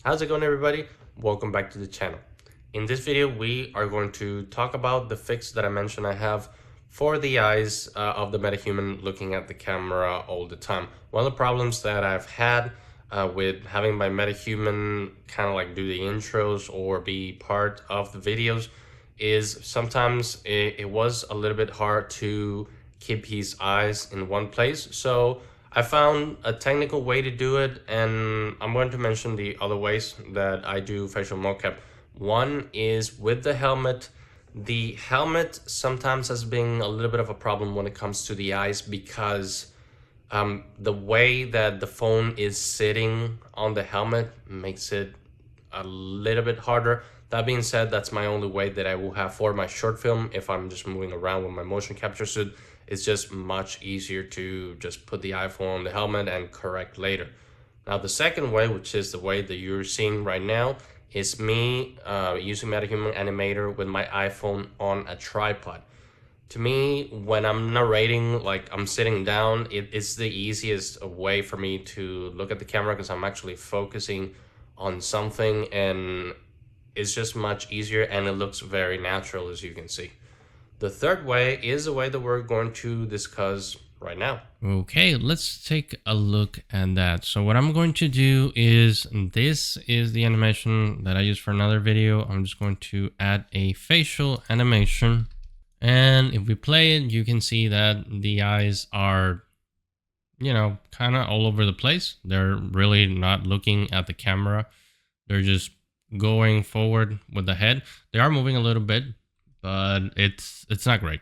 How's it going, everybody? Welcome back to the channel. In this video we are going to talk about the fix that I mentioned I have for the eyes of the Metahuman looking at the camera all the time. One of the problems that I've had with having my Metahuman kind of like do the intros or be part of the videos is sometimes it was a little bit hard to keep his eyes in one place. So I found a technical way to do it, and I'm going to mention the other ways that I do facial mocap. One is with the helmet. The helmet sometimes has been a little bit of a problem when it comes to the eyes because the way that the phone is sitting on the helmet makes it a little bit harder. That being said, that's my only way that I will have for my short film. If I'm just moving around with my motion capture suit, it's just much easier to just put the iPhone on the helmet and correct later. Now, the second way, which is the way that you're seeing right now, is me using Metahuman Animator with my iPhone on a tripod. To me, when I'm narrating, like I'm sitting down, it's the easiest way for me to look at the camera because I'm actually focusing on something, and it's just much easier and it looks very natural, as you can see. The third way is the way that we're going to discuss right now. Okay, let's take a look at that. So what I'm going to do is, this is the animation that I used for another video. I'm just going to add a facial animation. And if we play it, you can see that the eyes are, kind of all over the place. They're really not looking at the camera. They're just going forward with the head. They are moving a little bit, but it's not great.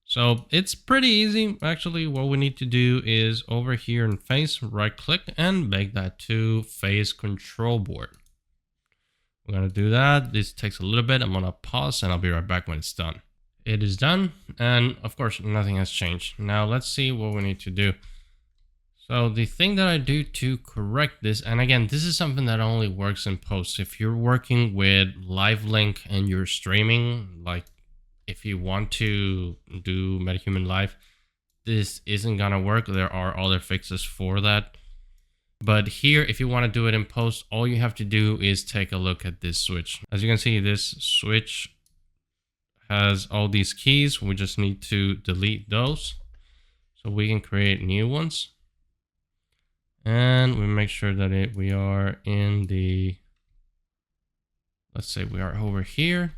So it's pretty easy. Actually, what we need to do is over here in face, right click and make that to face control board. We're going to do that. This takes a little bit. I'm going to pause and I'll be right back when it's done. It is done. And of course, nothing has changed. Now let's see what we need to do. So the thing that I do to correct this, and again, this is something that only works in post. If you're working with live link and you're streaming, like if you want to do Metahuman Live, this isn't gonna work. There are other fixes for that. But here, if you want to do it in post, all you have to do is take a look at this switch. As you can see, this switch has all these keys. We just need to delete those so we can create new ones. And we make sure that we are in the, let's say we are over here.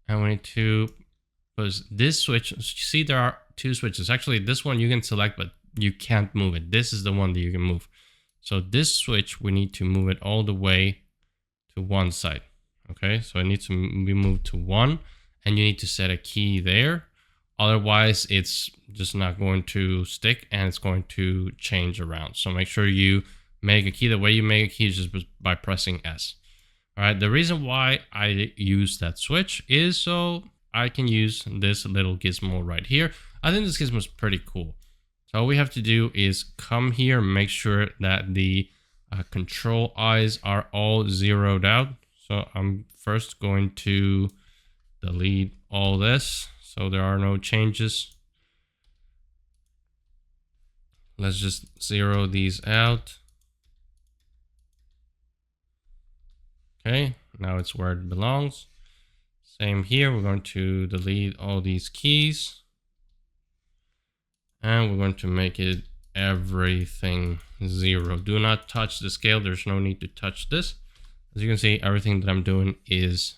And we need to push this switch. You see, there are two switches. Actually, this one you can select, but you can't move it. This is the one that you can move. So this switch, we need to move it all the way to one side. Okay, so it needs to be moved to one, and you need to set a key there. Otherwise, it's just not going to stick and it's going to change around. So make sure you make a key. The way you make a key is just by pressing S. All right, the reason why I use that switch is so I can use this little gizmo right here. I think this gizmo is pretty cool. So all we have to do is come here, make sure that the control eyes are all zeroed out. So I'm first going to delete all this so there are no changes. Let's just zero these out. Okay, now it's where it belongs. Same here, we're going to delete all these keys. And we're going to make it everything 0. Do not touch the scale, there's no need to touch this. As you can see, everything that I'm doing is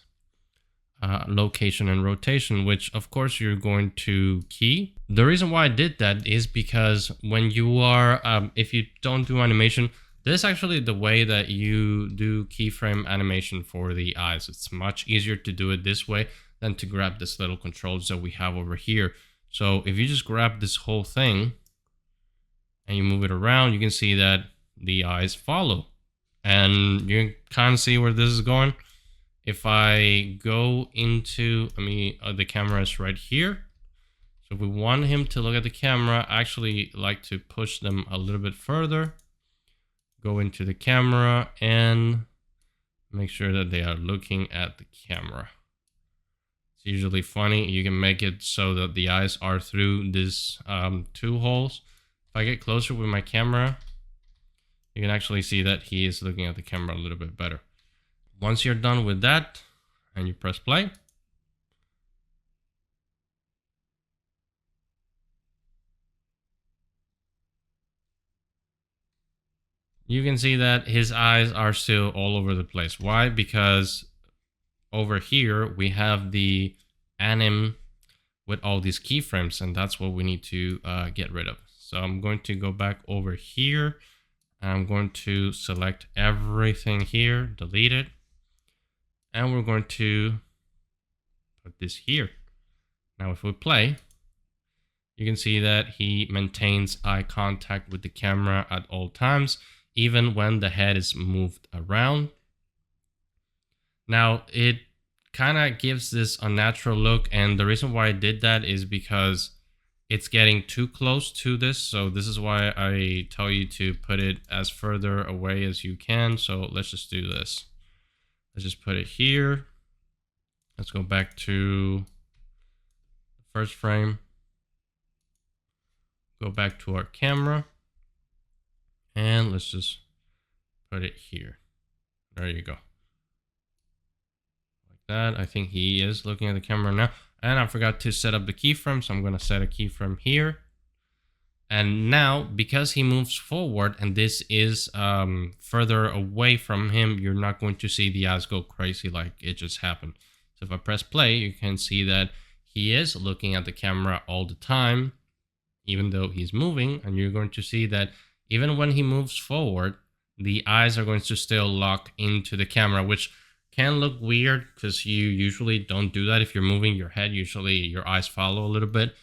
location and rotation, which of course you're going to key. The reason why I did that is because when you are, if you don't do animation, this is actually the way that you do keyframe animation for the eyes. It's much easier to do it this way than to grab this little controls that we have over here. So if you just grab this whole thing and you move it around, you can see that the eyes follow. And you can kind of see where this is going. If I go into, the camera is right here. So if we want him to look at the camera, I actually like to push them a little bit further. Go into the camera and make sure that they are looking at the camera. It's usually funny. You can make it so that the eyes are through these two holes. If I get closer with my camera, you can actually see that he is looking at the camera a little bit better. Once you're done with that and you press play, you can see that his eyes are still all over the place. Why? Because over here we have the anim with all these keyframes, and that's what we need to get rid of. So I'm going to go back over here. I'm going to select everything here, delete it, and we're going to put this here. Now if we play, you can see that he maintains eye contact with the camera at all times, even when the head is moved around. Now it kind of gives this unnatural look, and the reason why I did that is because it's getting too close to this. So this is why I tell you to put it as further away as you can. So let's just do this. Let's just put it here. Let's go back to the first frame. Go back to our camera. And let's just put it here. There you go. Like that. I think he is looking at the camera now. And I forgot to set up the keyframe, so I'm going to set a keyframe here. And now, because he moves forward and this is further away from him, you're not going to see the eyes go crazy like it just happened. So if I press play, you can see that he is looking at the camera all the time, even though he's moving. And you're going to see that even when he moves forward, the eyes are going to still lock into the camera, which can look weird because you usually don't do that. If you're moving your head, usually your eyes follow a little bit,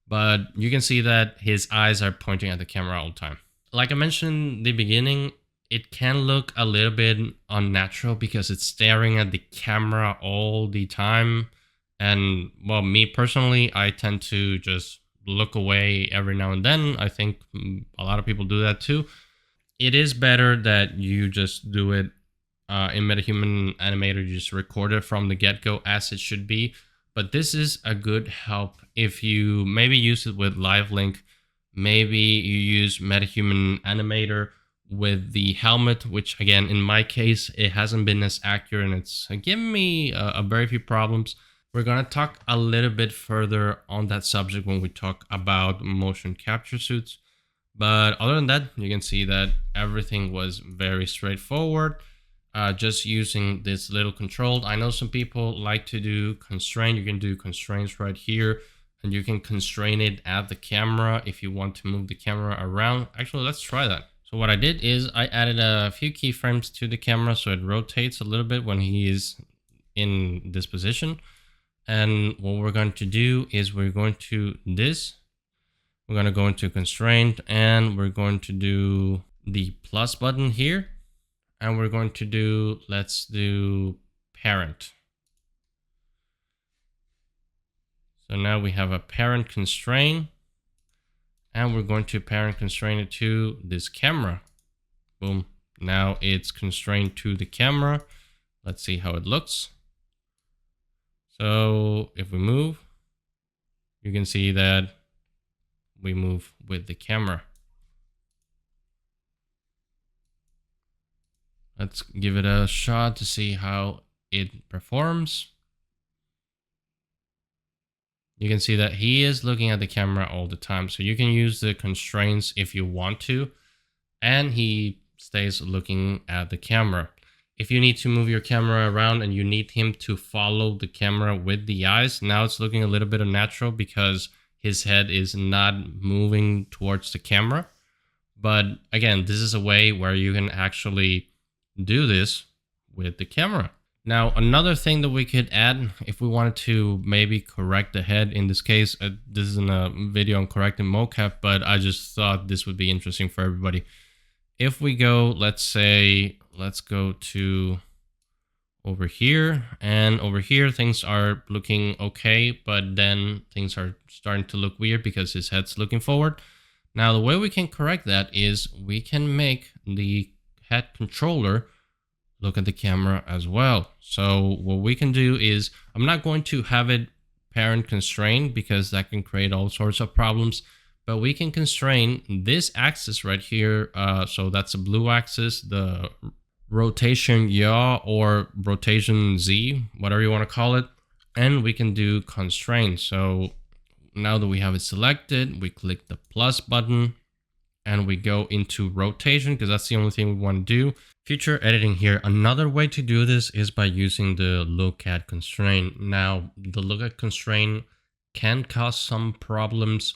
but you can see that his eyes are pointing at the camera all the time. Like I mentioned in the beginning, it can look a little bit unnatural because it's staring at the camera all the time. And well, me personally, I tend to just look away every now and then. I think a lot of people do that too. It is better that you just do it in Metahuman Animator, you just record it from the get-go as it should be. But this is a good help if you maybe use it with Live Link. Maybe you use Metahuman Animator with the helmet, which again, in my case, it hasn't been as accurate and it's given me a very few problems. We're going to talk a little bit further on that subject when we talk about motion capture suits. But other than that, you can see that everything was very straightforward. Just using this little control. I know some people like to do constraint. You can do constraints right here, and you can constrain it at the camera if you want to move the camera around. Actually, let's try that. So what I did is I added a few keyframes to the camera so it rotates a little bit when he is in this position. And what we're going to do is we're going to we're going to go into constraint, and we're going to do the plus button here. And we're going to do, let's do parent. So now we have a parent constraint, and we're going to parent constrain it to this camera. Boom. Now it's constrained to the camera. Let's see how it looks. So if we move, you can see that we move with the camera. Let's give it a shot to see how it performs. You can see that he is looking at the camera all the time. So you can use the constraints if you want to, and he stays looking at the camera. If you need to move your camera around and you need him to follow the camera with the eyes, now it's looking a little bit unnatural because his head is not moving towards the camera. But again, this is a way where you can actually do this with the camera. Now, another thing that we could add if we wanted to maybe correct the head, in this case, this isn't a video on correcting mocap, but I just thought this would be interesting for everybody. If we go, let's go to over here, and over here things are looking okay, but then things are starting to look weird because his head's looking forward. Now, the way we can correct that is we can make the head controller look at the camera as well. So what we can do is, I'm not going to have it parent constrained because that can create all sorts of problems. but we can constrain this axis right here. So that's a blue axis, the rotation yaw or rotation Z, whatever you want to call it. And we can do constraint. So now that we have it selected, we click the plus button and we go into rotation because that's the only thing we want to do. Future editing here. Another way to do this is by using the look at constraint. Now, the look at constraint can cause some problems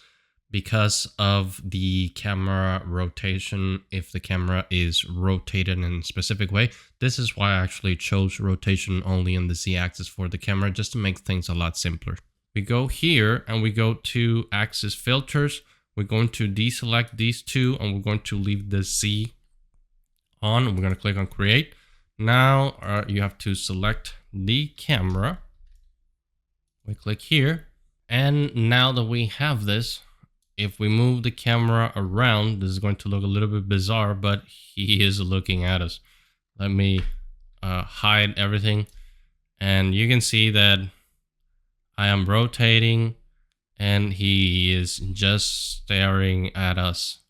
because of the camera rotation. If the camera is rotated in a specific way, this is why I actually chose rotation only in the Z-axis for the camera, just to make things a lot simpler. We go here and we go to axis filters. We're going to deselect these two and we're going to leave the Z on. We're going to click on create. Now you have to select the camera. We click here. And now that we have this, if we move the camera around, this is going to look a little bit bizarre, but he is looking at us. Let me hide everything. And you can see that I am rotating and he is just staring at us.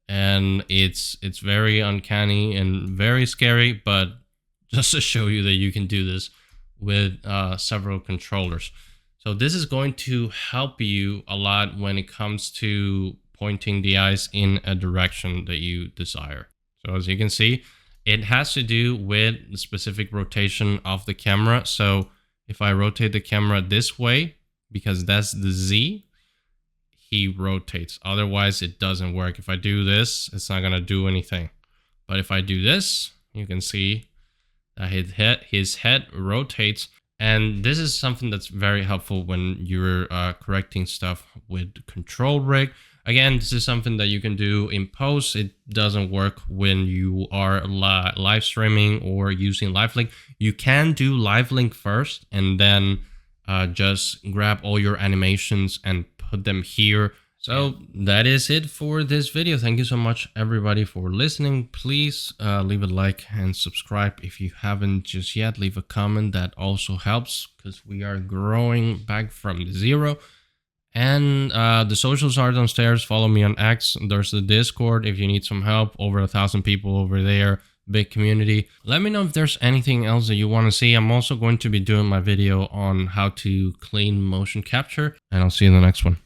And it's very uncanny and very scary, but just to show you that you can do this with several controllers. So this is going to help you a lot when it comes to pointing the eyes in a direction that you desire. So as you can see, it has to do with the specific rotation of the camera. So if I rotate the camera this way, because that's the Z, he rotates. Otherwise, it doesn't work. If I do this, it's not gonna do anything. But if I do this, you can see that his head rotates. And this is something that's very helpful when you're correcting stuff with control rig. Again, this is something that you can do in post. It doesn't work when you are live streaming or using live link. You can do live link first and then just grab all your animations and put them here. So that is it for this video. Thank you so much, everybody, for listening. Please leave a like and subscribe if you haven't just yet. Leave a comment. That also helps because we are growing back from zero. And the socials are downstairs. Follow me on X. There's the Discord if you need some help. Over 1,000 people over there. Big community. Let me know if there's anything else that you want to see. I'm also going to be doing my video on how to clean motion capture. And I'll see you in the next one.